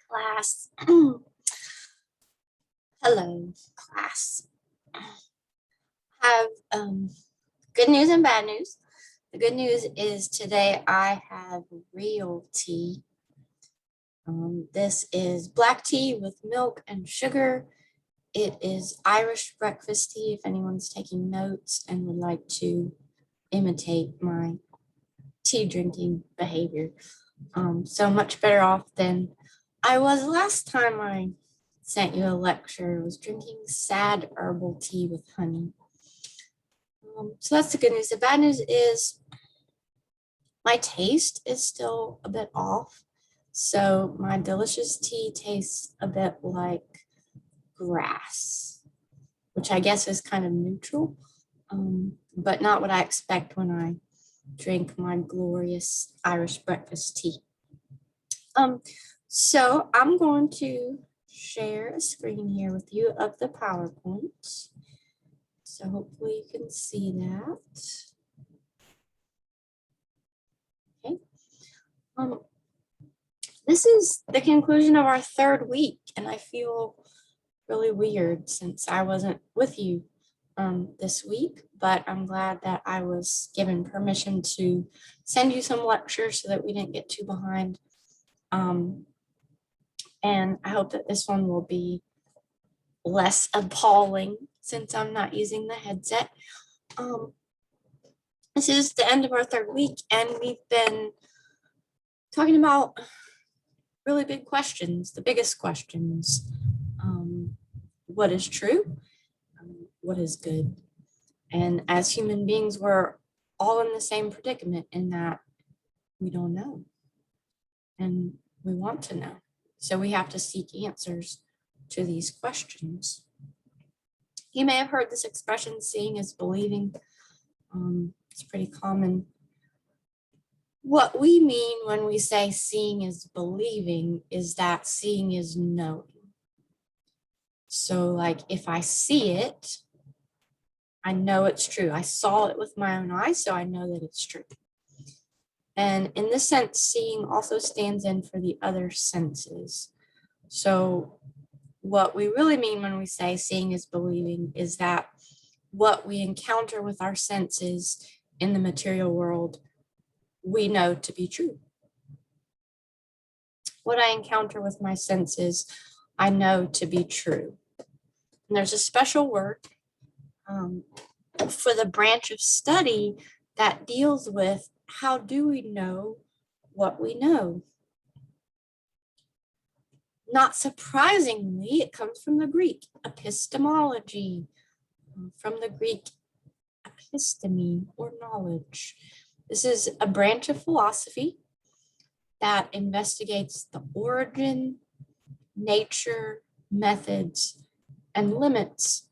class. Hello, class. Have good news and bad news. The good news is today I have real tea. This is black tea with milk and sugar. It is Irish breakfast tea if anyone's taking notes and would like to imitate my tea drinking behavior. So much better off than I was last time I sent you a lecture. I was drinking sad herbal tea with honey. So that's the good news. The bad news is my taste is still a bit off. So my delicious tea tastes a bit like grass, which I guess is kind of neutral, but not what I expect when I drink my glorious Irish breakfast tea. So I'm going to share a screen here with you of the PowerPoint. So hopefully you can see that. Okay. This is the conclusion of our third week, and I feel really weird since I wasn't with you this week, but I'm glad that I was given permission to send you some lectures so that we didn't get too behind. And I hope that this one will be less appalling since I'm not using the headset. This is the end of our third week, and we've been talking about really big questions, the biggest questions. What is true? What is good? And as human beings, we're all in the same predicament in that we don't know. And we want to know. So we have to seek answers to these questions. You may have heard this expression, seeing is believing. It's pretty common. What we mean when we say seeing is believing is that seeing is knowing. So like if I see it, I know it's true. I saw it with my own eyes, so I know that it's true. And in this sense, seeing also stands in for the other senses. So what we really mean when we say seeing is believing is that what we encounter with our senses in the material world, we know to be true. What I encounter with my senses, I know to be true. And there's a special word for the branch of study that deals with how do we know what we know. Not surprisingly, it comes from the Greek epistemology, from the Greek episteme or knowledge. This is a branch of philosophy that investigates the origin, nature, methods, and limits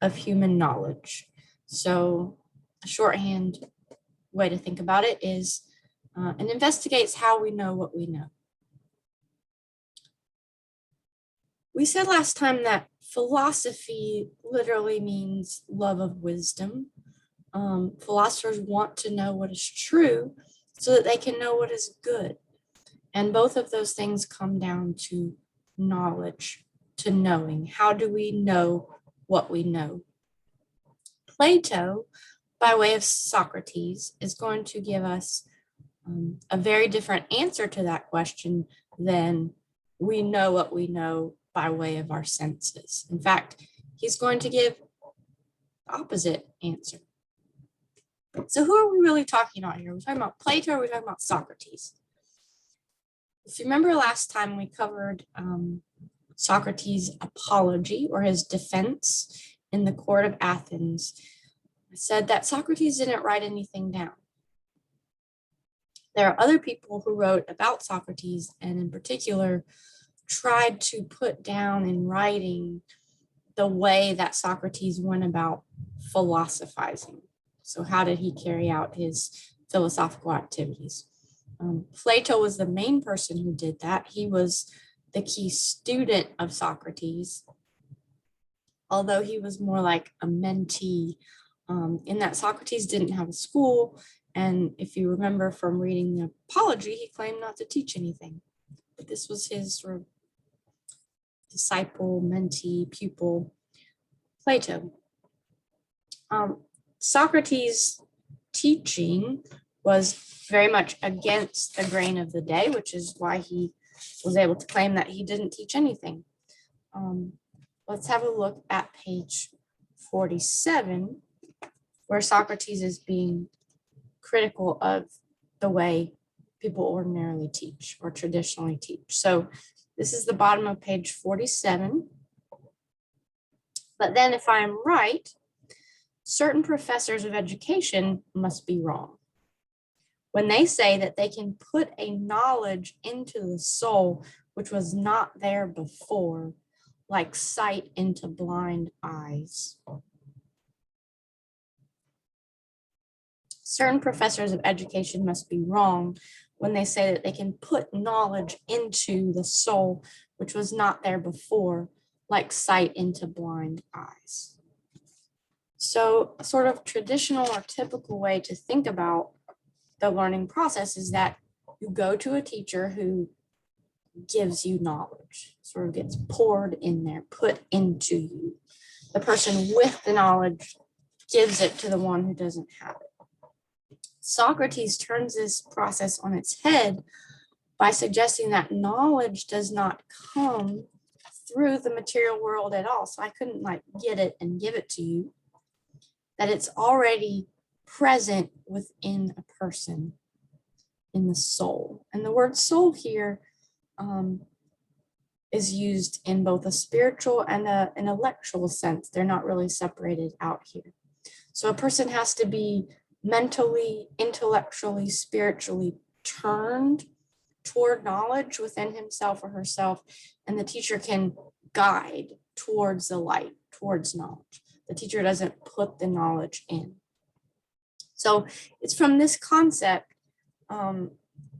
of human knowledge. So a shorthand way to think about it is it investigates how we know what we know. We said last time that philosophy literally means love of wisdom. Philosophers want to know what is true so that they can know what is good. And both of those things come down to knowledge, to knowing. How do we know what we know? Plato, by way of Socrates, is going to give us a very different answer to that question than we know what we know by way of our senses. In fact, he's going to give the opposite answer. So who are we really talking about here? We're talking about Plato, or we're talking about Socrates. If you remember last time we covered Socrates' apology or his defense in the court of Athens, I said that Socrates didn't write anything down. There are other people who wrote about Socrates and in particular tried to put down in writing the way that Socrates went about philosophizing. So how did he carry out his philosophical activities? Plato was the main person who did that. He was the key student of Socrates, although he was more like a mentee in that Socrates didn't have a school. And if you remember from reading the Apology, he claimed not to teach anything. But this was his sort of disciple, mentee, pupil, Plato. Socrates' teaching was very much against the grain of the day, which is why he was able to claim that he didn't teach anything. Let's have a look at page 47, where Socrates is being critical of the way people ordinarily teach or traditionally teach. So this is the bottom of page 47. But then if I'm right, certain professors of education must be wrong when they say that they can put a knowledge into the soul which was not there before, like sight into blind eyes. Certain professors of education must be wrong when they say that they can put knowledge into the soul which was not there before, like sight into blind eyes. So a sort of traditional or typical way to think about the learning process is that you go to a teacher who gives you knowledge, sort of gets poured in there, put into you. The person with the knowledge gives it to the one who doesn't have it. Socrates turns this process on its head by suggesting that knowledge does not come through the material world at all. So I couldn't like get it and give it to you, that it's already present within a person, in the soul. And the word soul here is used in both a spiritual and an intellectual sense. They're not really separated out here. So a person has to be mentally, intellectually, spiritually turned toward knowledge within himself or herself, and the teacher can guide towards the light, towards knowledge. The teacher doesn't put the knowledge in. So it's from this concept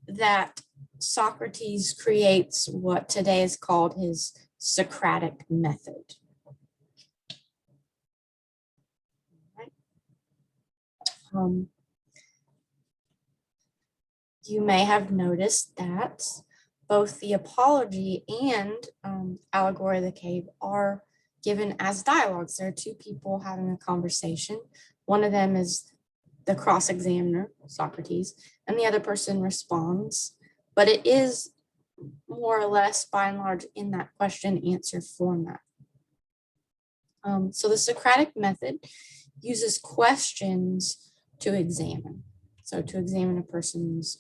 that Socrates creates what today is called his Socratic method. You may have noticed that both the Apology and Allegory of the Cave are given as dialogues. There are two people having a conversation. One of them is the cross-examiner, Socrates, and the other person responds. But it is more or less, by and large, in that question-answer format. So the Socratic method uses questions to examine. So to examine a person's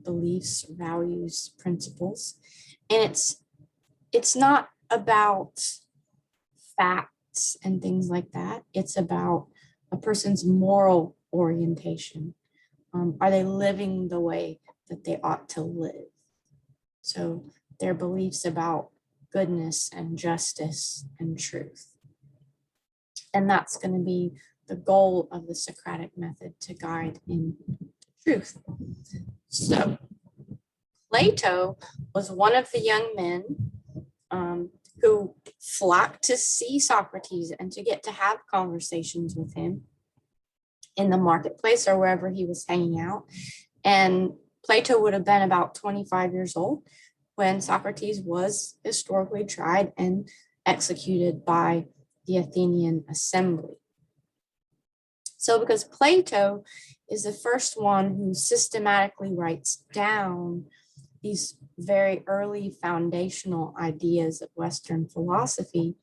beliefs, values, principles. And it's not about facts and things like that. It's about a person's moral orientation. Are they living the way that they ought to live? So their beliefs about goodness and justice and truth. And that's going to be the goal of the Socratic method, to guide in truth. So Plato was one of the young men who flocked to see Socrates and to get to have conversations with him in the marketplace or wherever he was hanging out. And Plato would have been about 25 years old when Socrates was historically tried and executed by the Athenian assembly. So because Plato is the first one who systematically writes down these very early foundational ideas of Western philosophy,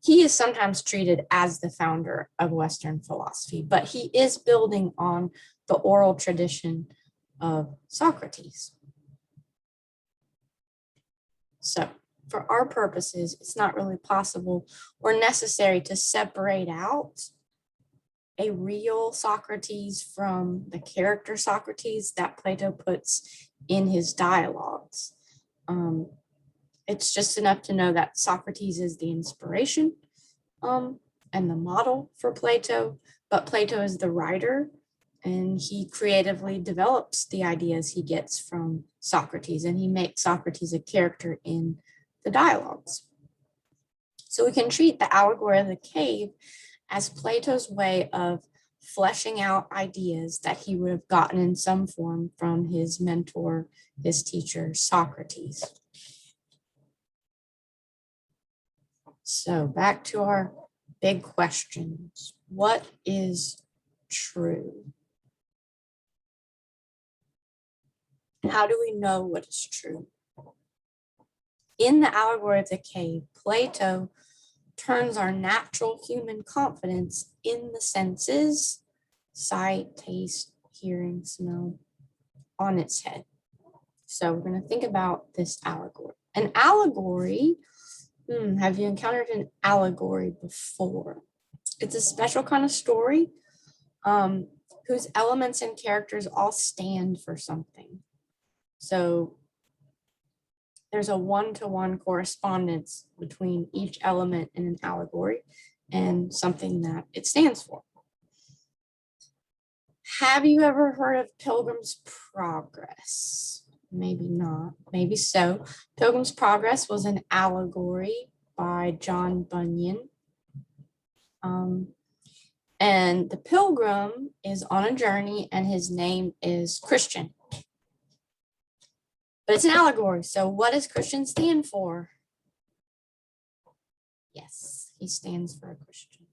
he is sometimes treated as the founder of Western philosophy, but he is building on the oral tradition of Socrates. So for our purposes, it's not really possible or necessary to separate out a real Socrates from the character Socrates that Plato puts in his dialogues. It's just enough to know that Socrates is the inspiration and the model for Plato, but Plato is the writer, and he creatively develops the ideas he gets from Socrates, and he makes Socrates a character in the dialogues. So we can treat the Allegory of the Cave as Plato's way of fleshing out ideas that he would have gotten in some form from his mentor, his teacher, Socrates. So back to our big questions. What is true? How do we know what is true? In the Allegory of the Cave, Plato turns our natural human confidence in the senses, sight, taste, hearing, smell, on its head. So we're going to think about this allegory. An allegory, have you encountered an allegory before? It's a special kind of story whose elements and characters all stand for something. So there's a one-to-one correspondence between each element in an allegory and something that it stands for. Have you ever heard of Pilgrim's Progress? Maybe not, maybe so. Pilgrim's Progress was an allegory by John Bunyan. And the pilgrim is on a journey and his name is Christian. But it's an allegory, so what does Christian stand for? Yes, he stands for a Christian.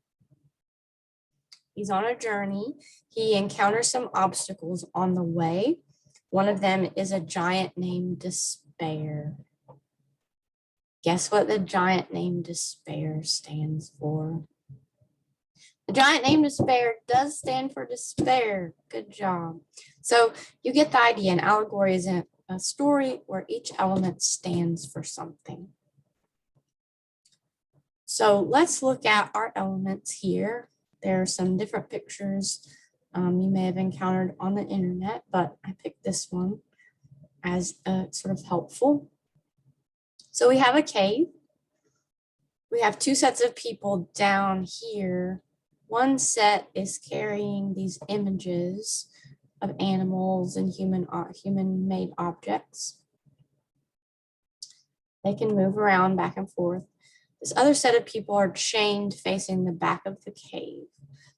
He's on a journey. He encounters some obstacles on the way. One of them is a giant named Despair. Guess what the giant named Despair stands for? The giant named Despair does stand for despair. Good job. So you get the idea. An allegory is a story where each element stands for something. So let's look at our elements here. There are some different pictures you may have encountered on the internet, but I picked this one as sort of helpful. So we have a cave. We have two sets of people down here. One set is carrying these images of animals and human-made objects. They can move around back and forth. This other set of people are chained facing the back of the cave.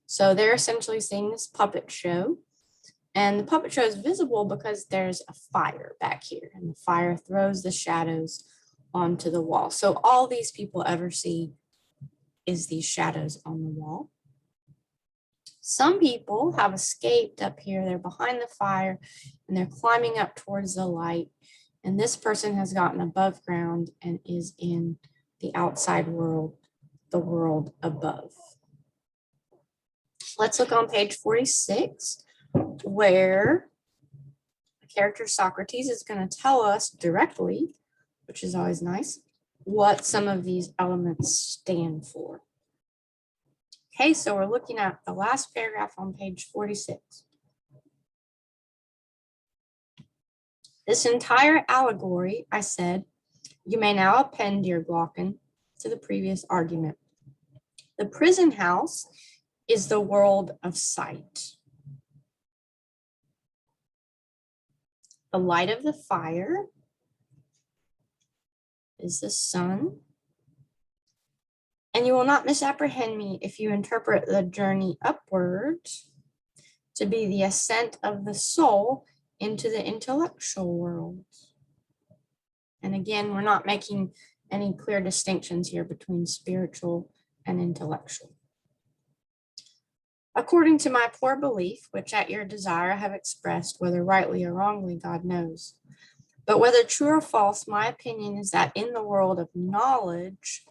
So they're essentially seeing this puppet show. And the puppet show is visible because there's a fire back here, and the fire throws the shadows onto the wall. So all these people ever see is these shadows on the wall. Some people have escaped up here. They're behind the fire and they're climbing up towards the light. And this person has gotten above ground and is in the outside world, the world above. Let's look on page 46, where the character Socrates is going to tell us directly, which is always nice, what some of these elements stand for. Okay, so we're looking at the last paragraph on page 46. This entire allegory, I said, you may now append, dear Glaucon, to the previous argument. The prison house is the world of sight. The light of the fire is the sun. And you will not misapprehend me if you interpret the journey upward to be the ascent of the soul into the intellectual world. And again, we're not making any clear distinctions here between spiritual and intellectual. According to my poor belief, which at your desire I have expressed, whether rightly or wrongly, God knows. But whether true or false, my opinion is that in the world of knowledge,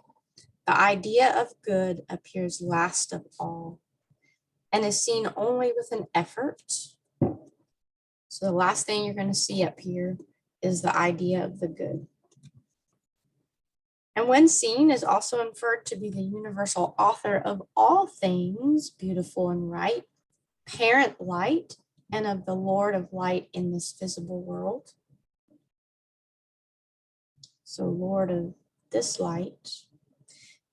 the idea of good appears last of all and is seen only with an effort. So the last thing you're going to see up here is the idea of the good. And when seen is also inferred to be the universal author of all things beautiful and right, parent light, and of the Lord of light in this visible world. So Lord of this light,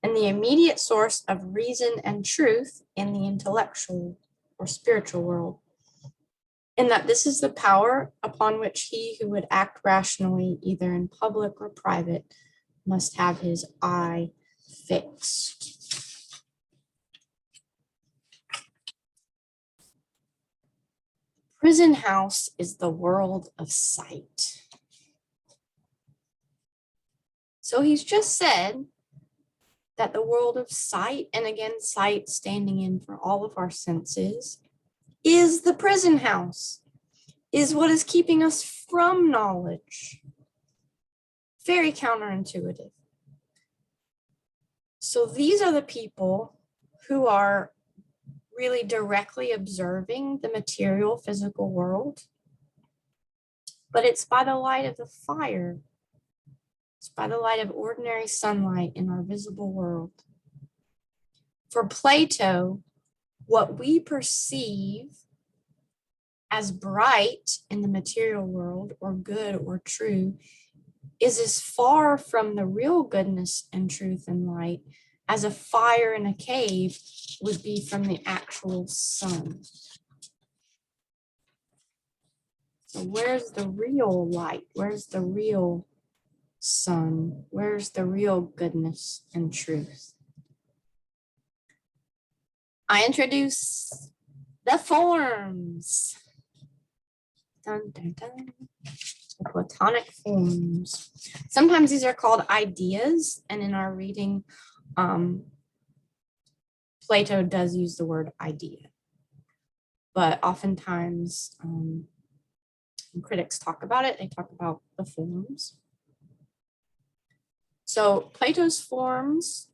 and the immediate source of reason and truth in the intellectual or spiritual world. And that this is the power upon which he who would act rationally, either in public or private, must have his eye fixed. Prison house is the world of sight. So he's just said that the world of sight, and again, sight standing in for all of our senses, is the prison house, is what is keeping us from knowledge. Very counterintuitive. So these are the people who are really directly observing the material physical world, but it's by the light of the fire. It's by the light of ordinary sunlight in our visible world. For Plato, what we perceive as bright in the material world, or good or true, is as far from the real goodness and truth and light as a fire in a cave would be from the actual sun. So where's the real light? Where's the real sun? Where's the real goodness and truth? I introduce the forms. Dun, dun, dun. The Platonic forms. Sometimes these are called ideas, and in our reading, Plato does use the word idea. But oftentimes, when critics talk about it, they talk about the forms. So Plato's forms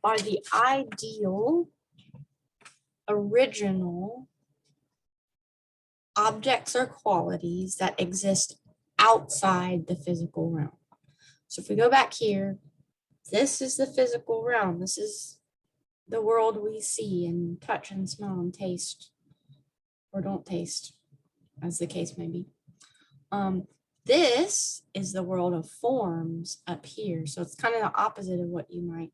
are the ideal, original objects or qualities that exist outside the physical realm. So if we go back here, this is the physical realm. This is the world we see and touch and smell and taste, or don't taste, as the case may be. This is the world of forms up here. So it's kind of the opposite of what you might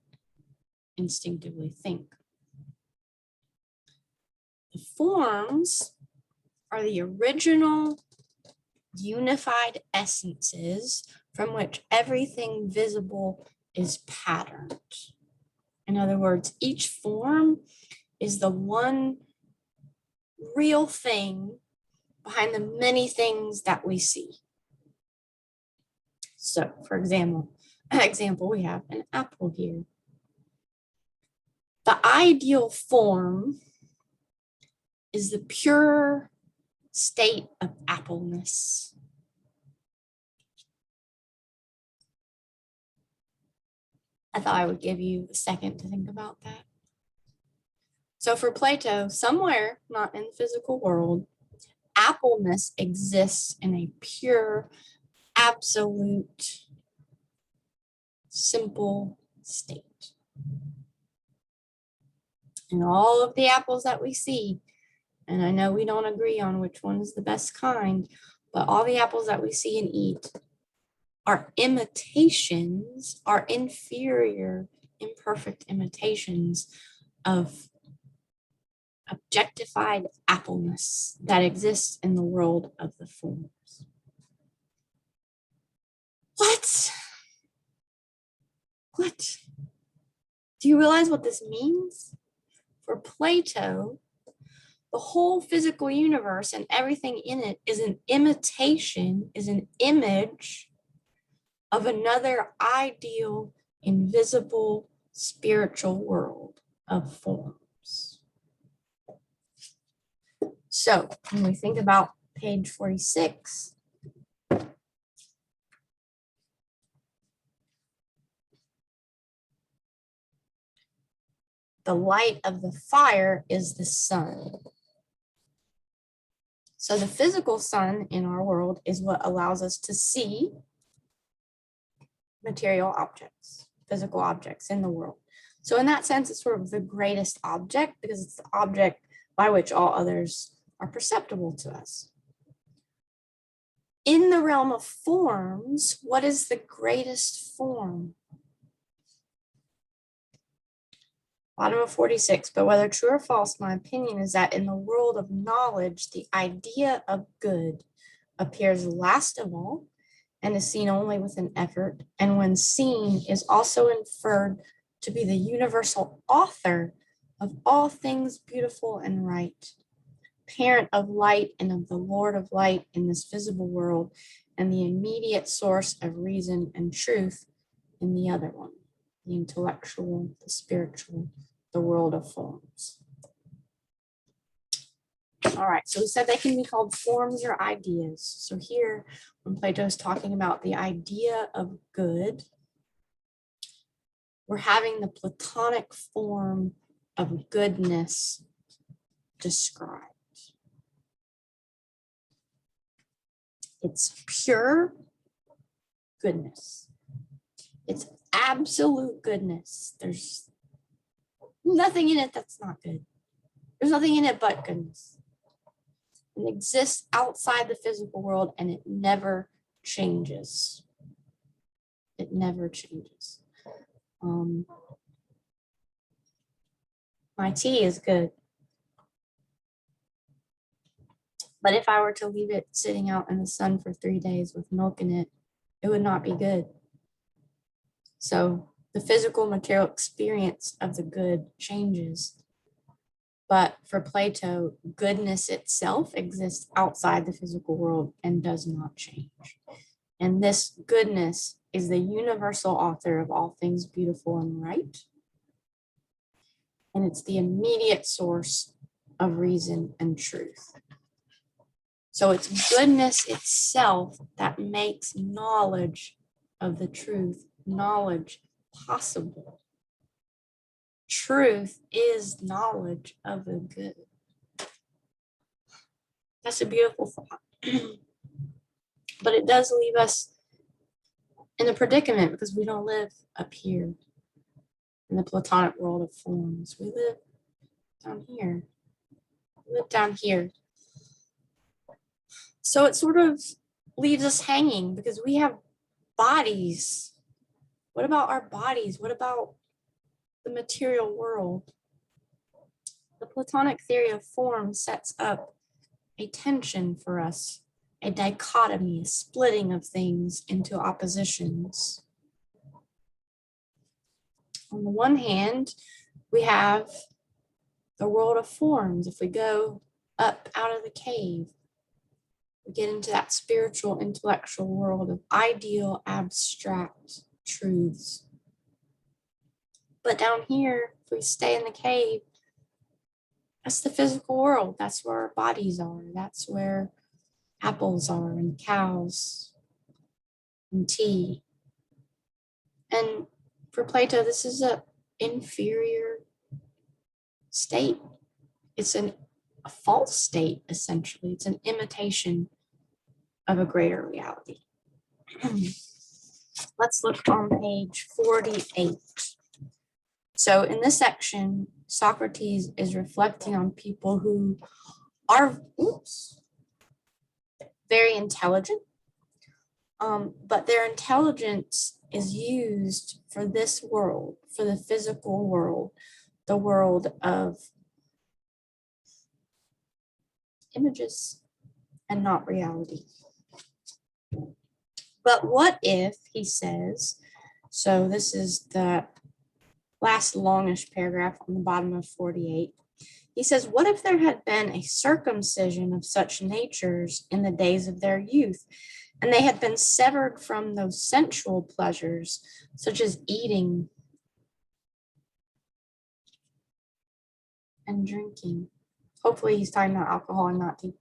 instinctively think. The forms are the original unified essences from which everything visible is patterned. In other words, each form is the one real thing behind the many things that we see. So, for example, we have an apple here. The ideal form is the pure state of appleness. I thought I would give you a second to think about that. So for Plato, somewhere, not in the physical world, appleness exists in a pure, absolute, simple state. And all of the apples that we see, and I know we don't agree on which one is the best kind, but all the apples that we see and eat are imitations, are inferior, imperfect imitations of objectified appleness that exists in the world of the forms. What? Do you realize what this means? For Plato, the whole physical universe and everything in it is an imitation, is an image of another ideal, invisible, spiritual world of forms. So when we think about page 46, the light of the fire is the sun. So the physical sun in our world is what allows us to see material objects, physical objects in the world. So in that sense, it's sort of the greatest object because it's the object by which all others are perceptible to us. In the realm of forms, what is the greatest form? Bottom of 46, but whether true or false, my opinion is that in the world of knowledge, the idea of good appears last of all and is seen only with an effort, and when seen is also inferred to be the universal author of all things beautiful and right, parent of light and of the Lord of light in this visible world, and the immediate source of reason and truth in the other one, the intellectual, the spiritual, the world of forms. All right, so we said they can be called forms or ideas. So here, when Plato is talking about the idea of good, we're having the Platonic form of goodness described. It's pure goodness. It's absolute goodness. There's nothing in it that's not good. There's nothing in it but goodness. It exists outside the physical world and it never changes. It never changes. My tea is good. But if I were to leave it sitting out in the sun for 3 days with milk in it, it would not be good. So the physical material experience of the good changes. But for Plato, goodness itself exists outside the physical world and does not change. And this goodness is the universal author of all things beautiful and right. And it's the immediate source of reason and truth. So it's goodness itself that makes knowledge of the truth, knowledge possible. Truth is knowledge of the good. That's a beautiful thought. But it does leave us in a predicament because we don't live up here in the Platonic world of forms. We live down here. We live down here. So it sort of leaves us hanging because we have bodies. What about our bodies? What about the material world? The Platonic theory of form sets up a tension for us, a dichotomy, a splitting of things into oppositions. On the one hand, we have the world of forms. If we go up out of the cave, we get into that spiritual, intellectual world of ideal, abstract truths. But down here, if we stay in the cave, that's the physical world. That's where our bodies are. That's where apples are and cows and tea. And for Plato, this is an inferior state. It's a false state, essentially. It's an imitation of a greater reality. Let's look on page 48. So in this section, Socrates is reflecting on people who are very intelligent, but their intelligence is used for this world, for the physical world, the world of images and not reality. But what if, he says, so this is the last longish paragraph on the bottom of 48. He says, what if there had been a circumcision of such natures in the days of their youth, and they had been severed from those sensual pleasures, such as eating and drinking? Hopefully he's talking about alcohol and not tea.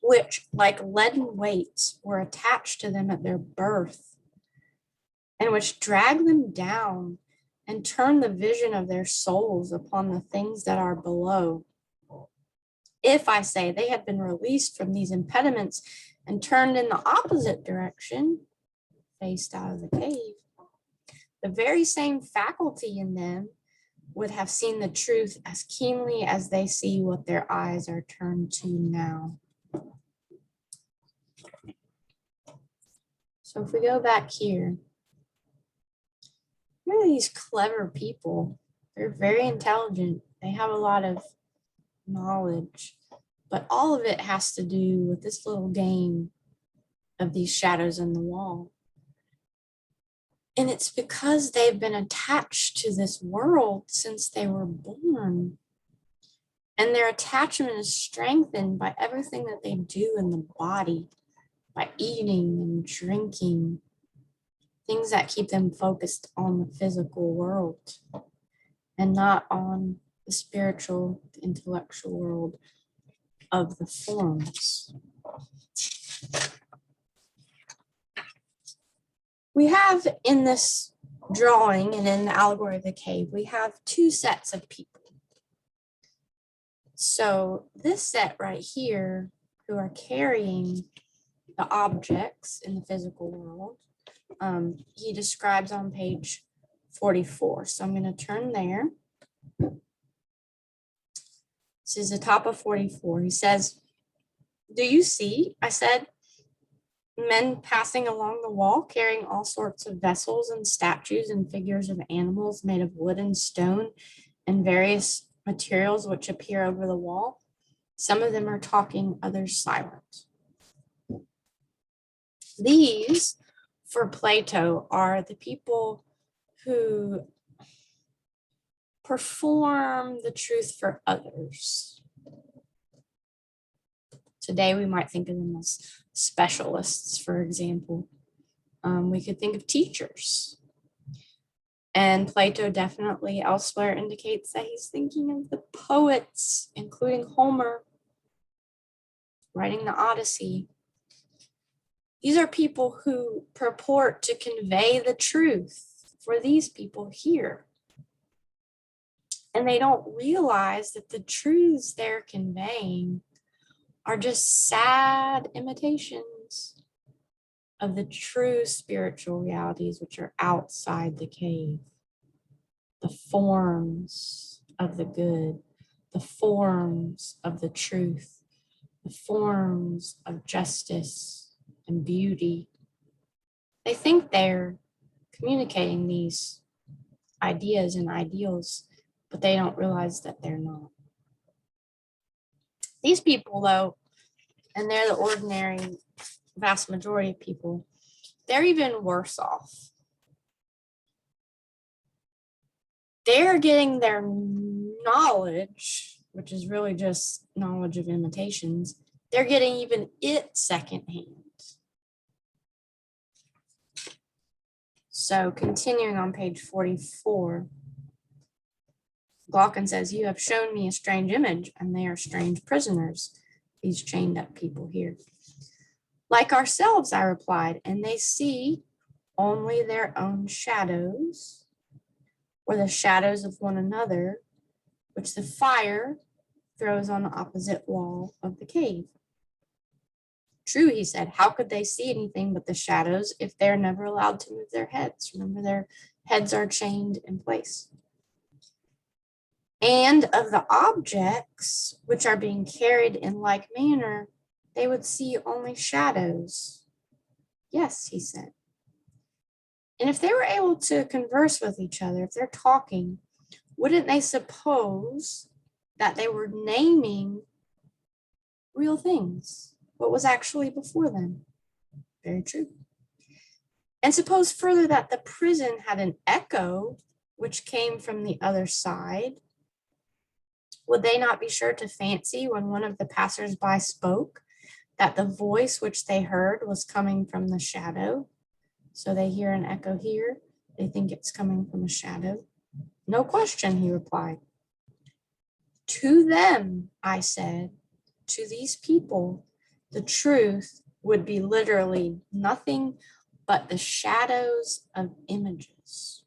Which, like leaden weights, were attached to them at their birth, and which drag them down and turn the vision of their souls upon the things that are below. If, I say, they had been released from these impediments and turned in the opposite direction, faced out of the cave, the very same faculty in them would have seen the truth as keenly as they see what their eyes are turned to now. So if we go back here, here are these clever people. They're very intelligent. They have a lot of knowledge, but all of it has to do with this little game of these shadows in the wall. And it's because they've been attached to this world since they were born. And their attachment is strengthened by everything that they do in the body, by eating and drinking things that keep them focused on the physical world and not on the spiritual, the intellectual world of the forms. We have in this drawing and in the allegory of the cave, we have two sets of people. So this set right here, who are carrying the objects in the physical world, he describes on page 44. So I'm going to turn there. This is the top of 44. He says, "Do you see," I said, "men passing along the wall, carrying all sorts of vessels and statues and figures of animals made of wood and stone and various materials which appear over the wall? Some of them are talking, others silent." These, for Plato, are the people who perform the truth for others. Today, we might think of them as specialists, for example. We could think of teachers. And Plato definitely elsewhere indicates that he's thinking of the poets, including Homer, writing the Odyssey. These are people who purport to convey the truth for these people here. And they don't realize that the truths they're conveying are just sad imitations of the true spiritual realities which are outside the cave. The forms of the good, the forms of the truth, the forms of justice and beauty. They think they're communicating these ideas and ideals, but they don't realize that they're not. These people, though, and they're the ordinary vast majority of people, they're even worse off. They're getting their knowledge, which is really just knowledge of imitations, they're getting even it secondhand. So continuing on page 44, Glaucon says, "You have shown me a strange image, and they are strange prisoners," these chained up people here. "Like ourselves," I replied, "and they see only their own shadows, or the shadows of one another, which the fire throws on the opposite wall of the cave." "True," he said. "How could they see anything but the shadows if they're never allowed to move their heads? Remember, their heads are chained in place. And of the objects which are being carried in like manner, they would see only shadows." "Yes," he said. "And if they were able to converse with each other, if they're talking, wouldn't they suppose that they were naming real things, what was actually before them?" Very true. "And suppose further that the prison had an echo which came from the other side, would they not be sure to fancy, when one of the passers-by spoke, that the voice which they heard was coming from the shadow? So they hear an echo here, they think it's coming from a shadow." "No question," he replied. "To them," I said, "to these people, the truth would be literally nothing but the shadows of images."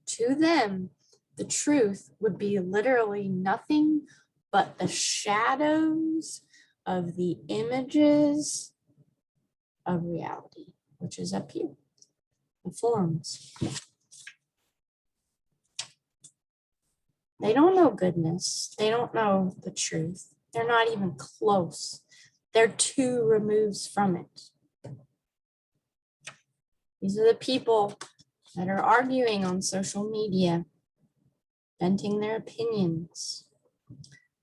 To them, the truth would be literally nothing but the shadows of the images of reality, which is up here, the forms. They don't know goodness. They don't know the truth. They're not even close. They're two removes from it. These are the people that are arguing on social media, venting their opinions.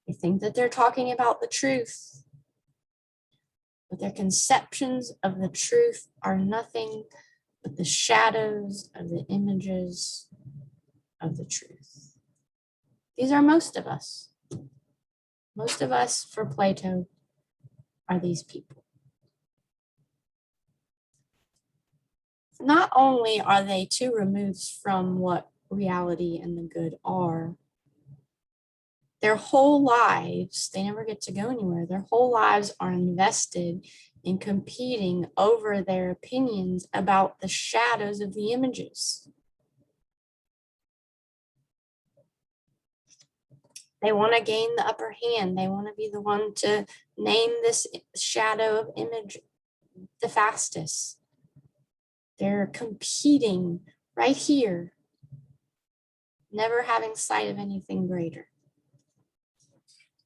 They think that they're talking about the truth, but their conceptions of the truth are nothing but the shadows of the images of the truth. These are most of us. Most of us, for Plato, are these people. Not only are they too removed from what reality and the good are, their whole lives, they never get to go anywhere. Their whole lives are invested in competing over their opinions about the shadows of the images. They want to gain the upper hand. They want to be the one to name this shadow of image the fastest. They're competing right here, never having sight of anything greater.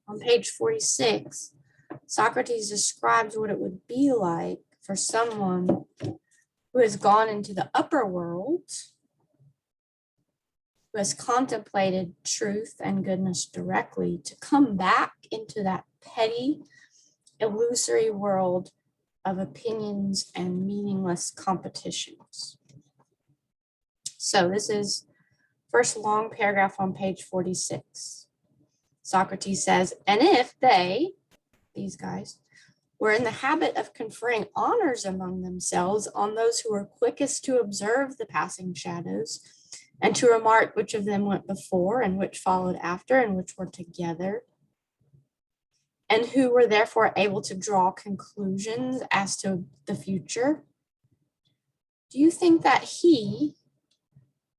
On page 46, Socrates describes what it would be like for someone who has gone into the upper world, who has contemplated truth and goodness directly, to come back into that petty, illusory world of opinions and meaningless competitions. So this is first long paragraph on page 46. Socrates says, and if they, these guys, were in the habit of conferring honors among themselves on those who were quickest to observe the passing shadows, and to remark which of them went before and which followed after and which were together, and who were therefore able to draw conclusions as to the future, do you think that he,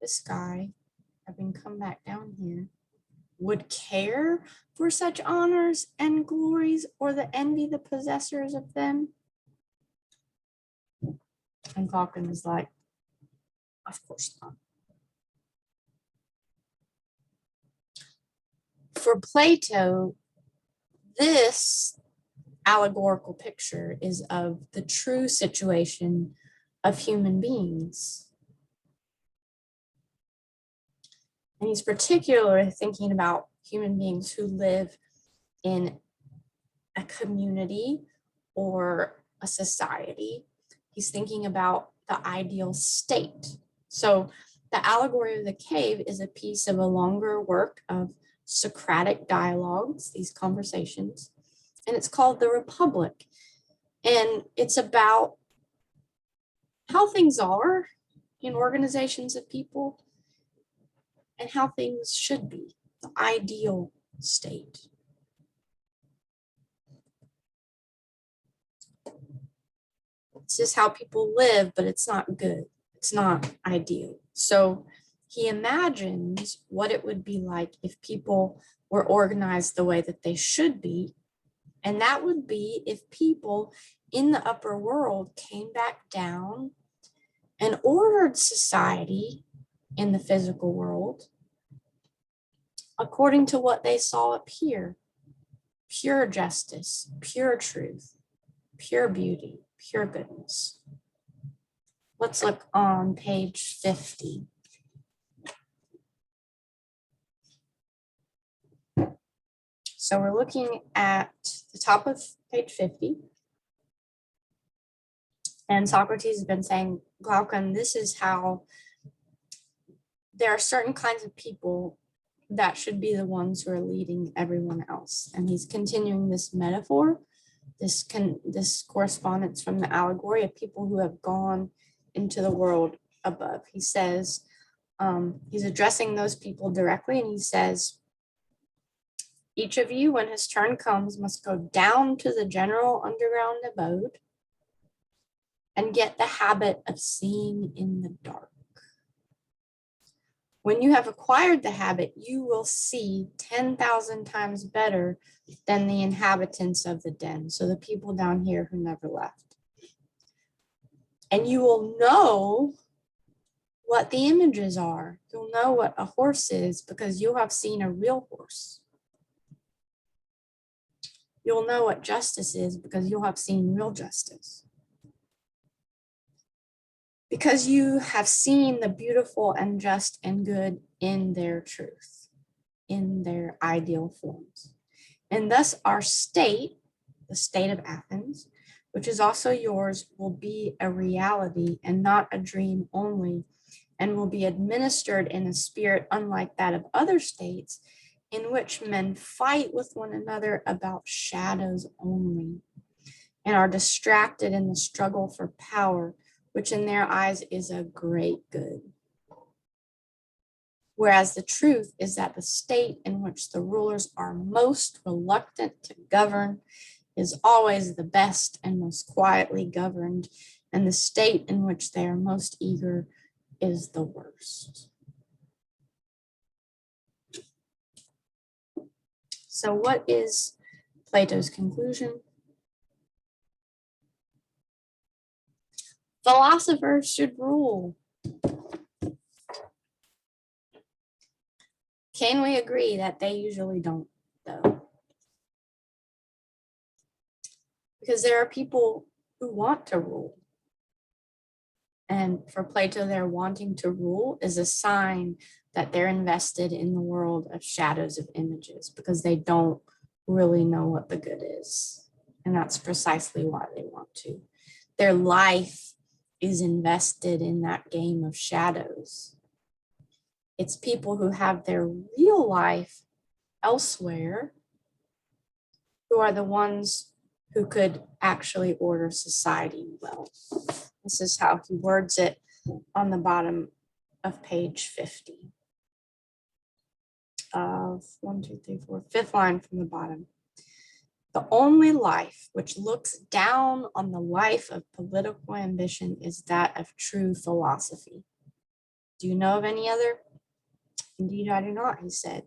this guy, having come back down here, would care for such honors and glories or the envy the possessors of them? And Glaucon is like, of course not. For Plato, this allegorical picture is of the true situation of human beings. And he's particularly thinking about human beings who live in a community or a society. He's thinking about the ideal state. So the Allegory of the Cave is a piece of a longer work of Socratic dialogues, these conversations, and it's called The Republic. And it's about how things are in organizations of people and how things should be, the ideal state. It's just how people live, but it's not good. It's not ideal. So he imagines what it would be like if people were organized the way that they should be. And that would be if people in the upper world came back down and ordered society in the physical world according to what they saw up here: pure justice, pure truth, pure beauty, pure goodness. Let's look on page 50. So we're looking at the top of page 50. And Socrates has been saying, Glaucon, this is how there are certain kinds of people that should be the ones who are leading everyone else. And he's continuing this metaphor, this correspondence from the allegory of people who have gone into the world above. He says, he's addressing those people directly, and he says, each of you, when his turn comes, must go down to the general underground abode and get the habit of seeing in the dark. When you have acquired the habit, you will see 10,000 times better than the inhabitants of the den, so the people down here who never left. And you will know what the images are. You'll know what a horse is because you'll have seen a real horse. You'll know what justice is because you'll have seen real justice. Because you have seen the beautiful and just and good in their truth, in their ideal forms. And thus our state, the state of Athens, which is also yours, will be a reality and not a dream only, and will be administered in a spirit unlike that of other states, in which men fight with one another about shadows only. and are distracted in the struggle for power, which in their eyes is a great good. Whereas the truth is that the state in which the rulers are most reluctant to govern is always the best and most quietly governed, and the state in which they are most eager is the worst. So what is Plato's conclusion? Philosophers should rule. Can we agree that they usually don't, though? Because there are people who want to rule. And for Plato, their wanting to rule is a sign that they're invested in the world of shadows of images, because they don't really know what the good is. And that's precisely why they want to. Their life is invested in that game of shadows. It's people who have their real life elsewhere who are the ones who could actually order society well. This is how he words it on the bottom of page 50. Fifth line from the bottom. The only life which looks down on the life of political ambition is that of true philosophy. Do you know of any other? Indeed, I do not, he said.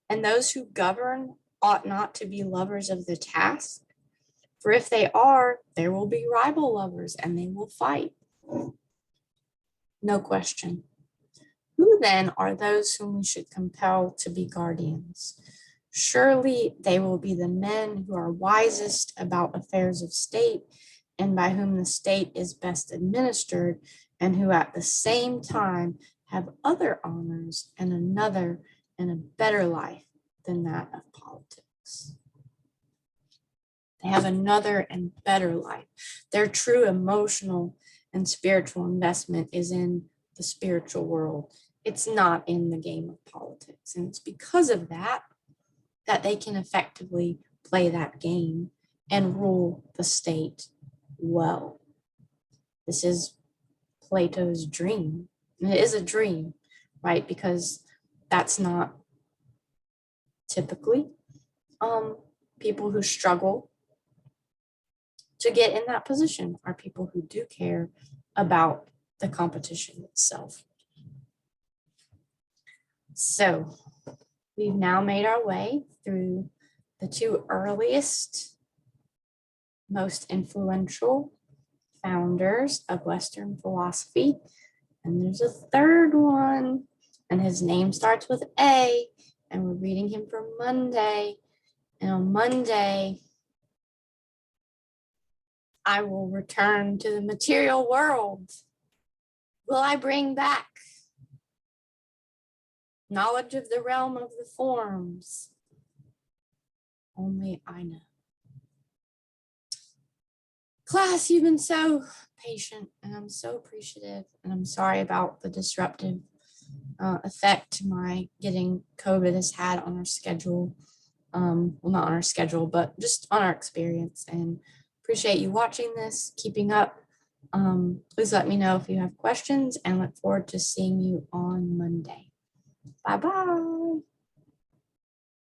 And those who govern ought not to be lovers of the task, for if they are, there will be rival lovers and they will fight. No question. Who then are those whom we should compel to be guardians? Surely they will be the men who are wisest about affairs of state and by whom the state is best administered, and who at the same time have other honors and another and a better life than that of politics. They have another and better life. Their true emotional and spiritual investment is in the spiritual world. It's not in the game of politics. And it's because of that they can effectively play that game and rule the state well. This is Plato's dream. And it is a dream, right? Because that's not typically people who struggle to get in that position are people who do care about the competition itself. So we've now made our way through the two earliest, most influential founders of Western philosophy. And there's a third one, and his name starts with A, and we're reading him for Monday. And on Monday, I will return to the material world. Will I bring back knowledge of the realm of the forms? Only I know. Class, you've been so patient, and I'm so appreciative, and I'm sorry about the disruptive effect my getting COVID has had on our schedule. Well, not on our schedule, but just on our experience. And appreciate you watching this, keeping up. Please let me know if you have questions, and look forward to seeing you on Monday. Bye-bye.